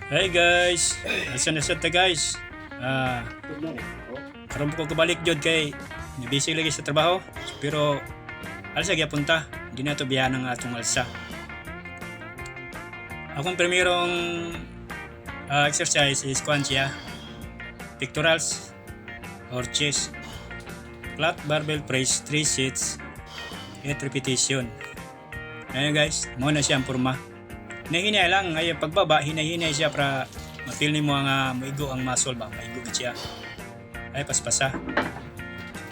Hey guys, asa na ta guys? Karon ko kabalik jud kay busy lagi sa trabaho. Pero alsa gyapon ta, di na to biyahan ang atong alsa. Akong primerong exercise is kuan siya, pectorals or chest. Flat barbell press 3 sets, 8 repetition. Ngayon guys, mo na siya ang porma. Hinahinay lang, ngayon pagbaba, hinahinay siya para mapil ni mo ang maigo ang muscle ba, maigo siya. Ay paspasa.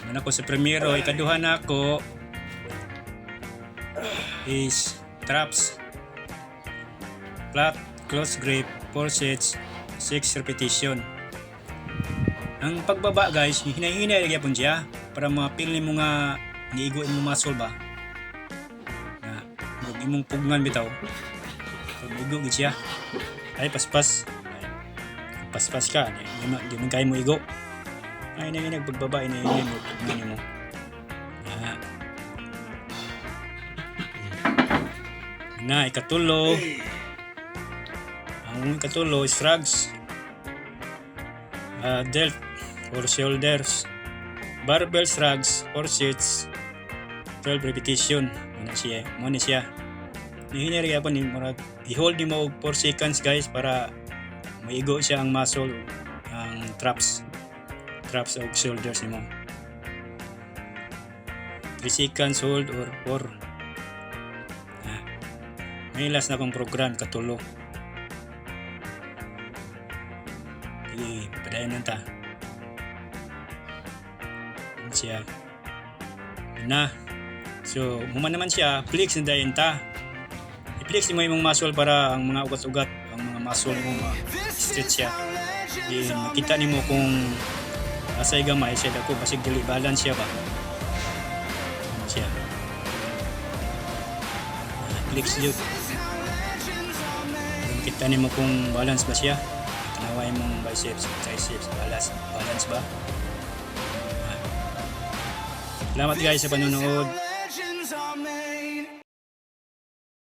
Muna ko sa primero, ikaduha na ako is traps. Flat, close grip, 4 sets, 6 repetition. Ang pagbaba guys, hinahinay lagi po siya para mapil ni mo nga niigo mo muscle ba. Na, huwag imong pugnan bitaw. Igo gid siya. Ay paspas. Ay, paspas ka. Di man kaya mo igo. Ay nagpagbaba ini mo. Na ikatulo. Ang ikatulo is shrugs. Delt or shoulders. Barbell shrugs 4 sets. 12 repetition. Muna siya. Hinari ako ni murag i-hold mo 4 seconds guys para maigo siya ang muscle, ang traps of shoulders nimo. 3 seconds hold or 4. May last na akong program katulo. Sige, padayon ta. Siya. Na. So, human naman siya, flex na dayon ta. I-flex mo yung muscle para ang mga ugat-ugat, ang mga muscle mo ma-stretch siya. Di makita nimo kung asay gamay siya dako basig dili balance siya ba. Siya. Flex jud. Makita nimo kung balance ba siya. Tanaway mong biceps, triceps, balance ba? Salamat guys sa panonood.